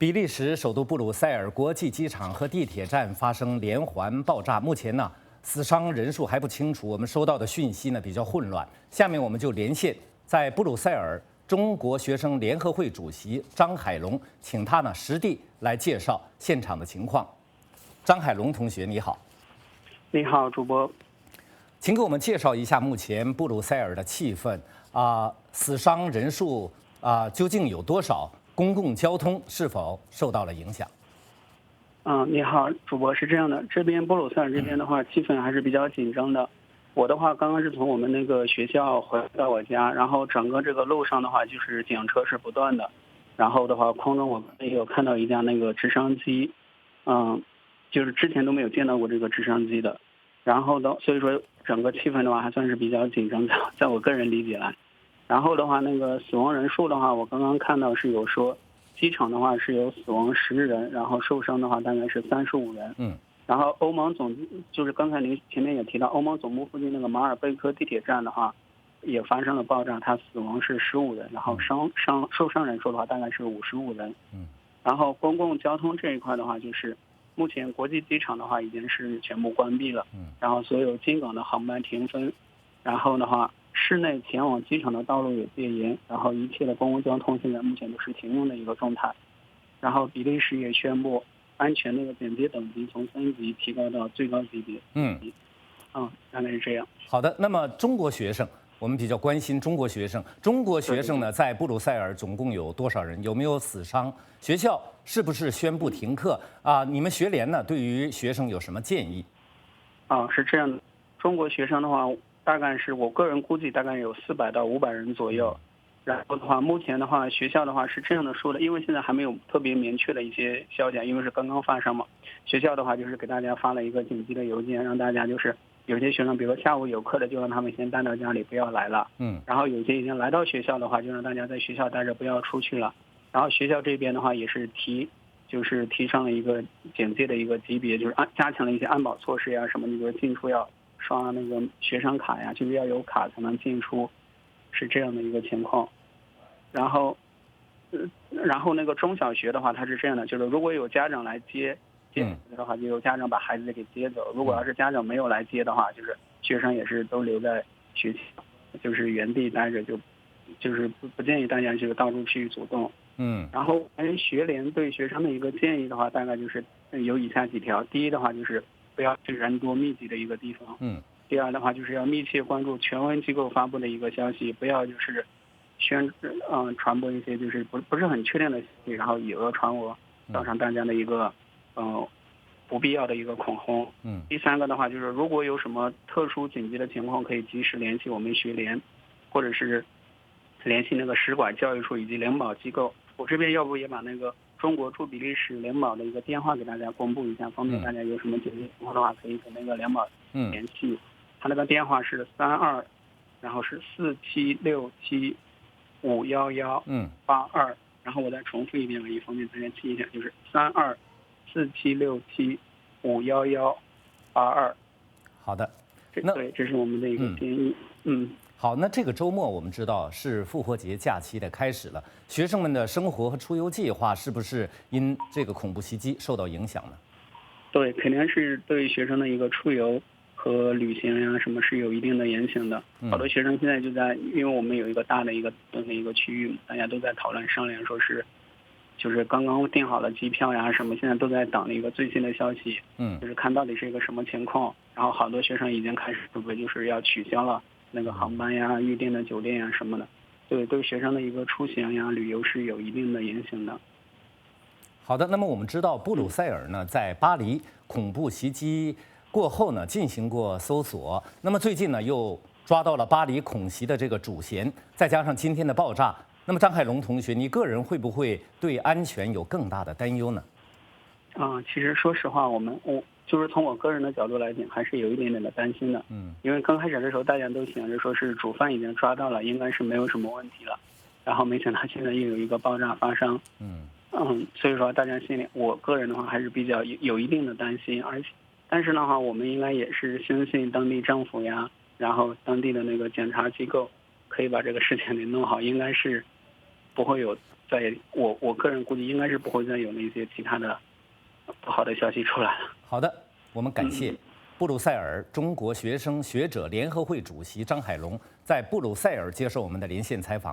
比利时首都布鲁塞尔国际机场和地铁站发生连环爆炸，目前呢死伤人数还不清楚，我们收到的讯息呢比较混乱。下面我们就连线在布鲁塞尔中国学生联合会主席张海龙，请他呢实地来介绍现场的情况。张海龙同学，你好。你好，主播，请给我们介绍一下目前布鲁塞尔的气氛死伤人数究竟有多少？公共交通是否受到了影响？你好，主播，是这样的，这边布鲁塞尔这边的话，气氛还是比较紧张的。我的话，刚刚是从我们那个学校回到我家，然后整个这个路上的话，就是警车是不断的。然后的话，空中我也有看到一架那个直升机，就是之前都没有见到过这个直升机的。然后的，所以说整个气氛的话还算是比较紧张的，在我个人理解来。然后的话，那个死亡人数的话，我刚刚看到是有说，机场的话是有死亡10人，然后受伤的话大概是35人。然后欧盟就是刚才您前面也提到，欧盟总部附近那个马尔贝克地铁站的话，也发生了爆炸，它死亡是15人，然后受伤人数的话大概是55人。然后公共交通这一块的话，就是目前国际机场的话已经是全部关闭了，然后所有进港的航班停飞，然后的话，市内前往机场的道路也戒严，然后一切的公共交通现在目前都是停用的一个状态。然后比利时也宣布安全那个警戒等级从3级提高到最高级别。大概是这样。好的，那么中国学生，我们比较关心中国学生。中国学生呢，在布鲁塞尔总共有多少人？有没有死伤？学校是不是宣布停课？你们学联呢，对于学生有什么建议？是这样的，中国学生的话，大概是我个人估计大概有400到500人左右。然后的话，目前的话，学校的话是这样的说的，因为现在还没有特别明确的一些消息，因为是刚刚发生嘛。学校的话就是给大家发了一个紧急的邮件，让大家就是有些学生，比如说下午有课的，就让他们先待到家里，不要来了。然后有些已经来到学校的话，就让大家在学校待着，不要出去了。然后学校这边的话也是提上了一个警戒的一个级别，就是加强了一些安保措施呀什么，你比如进出要刷那个学生卡呀，就是要有卡才能进出，是这样的一个情况。然后那个中小学的话，它是这样的，就是如果有家长来接的话，就有家长把孩子给接走；如果要是家长没有来接的话，就是学生也是都留在学校，就是原地待着，就是不建议大家就到处去走动。然后学联对学生的一个建议的话，大概就是有以下几条：第一的话就是不要去人多密集的一个地方；第二的话就是要密切关注权威机构发布的一个消息，不要就是传播一些就是不是很确定的信息，然后以讹传讹，造成大家的一个不必要的一个恐慌。第三个的话就是如果有什么特殊紧急的情况，可以及时联系我们学联，或者是联系那个使馆、教育处以及联保机构。我这边要不也把那个中国驻比利时联保的一个电话给大家公布一下，方便大家有什么紧急情况的话，可以跟那个联保联系。他那个电话是32，然后是4767511182。然后我再重复一遍，以方便大家记一下，就是324767511182。好的，对，这是我们的一个建议。好，那这个周末我们知道是复活节假期的开始了，学生们的生活和出游计划是不是因这个恐怖袭击受到影响呢？对，肯定是对学生的一个出游和旅行呀什么是有一定的影响的。好多学生现在就在，因为我们有一个大的一个区域，大家都在讨论商量，说是就是刚刚订好了机票呀什么，现在都在等一个最新的消息，就是看到底是一个什么情况。然后好多学生已经开始准备，就是要取消了那个航班呀、预订的酒店呀什么的，对学生的一个出行呀、旅游是有一定的影响的。好的，那么我们知道布鲁塞尔呢，在巴黎恐怖袭击过后呢，进行过搜索。那么最近呢，又抓到了巴黎恐袭的这个主嫌，再加上今天的爆炸，那么张海龙同学，你个人会不会对安全有更大的担忧呢？其实说实话，我就是从我个人的角度来讲，还是有一点点的担心的。因为刚开始的时候，大家都想着说是主犯已经抓到了，应该是没有什么问题了。然后没想到现在又有一个爆炸发生。所以说大家心里，我个人的话还是比较有一定的担心，但是的话，我们应该也是相信当地政府呀，然后当地的那个检察机构可以把这个事情给弄好，应该是不会有我个人估计应该是不会再有那些其他的不好的消息出来了。好的，我们感谢布鲁塞尔中国学生学者联合会主席张海龙在布鲁塞尔接受我们的连线采访。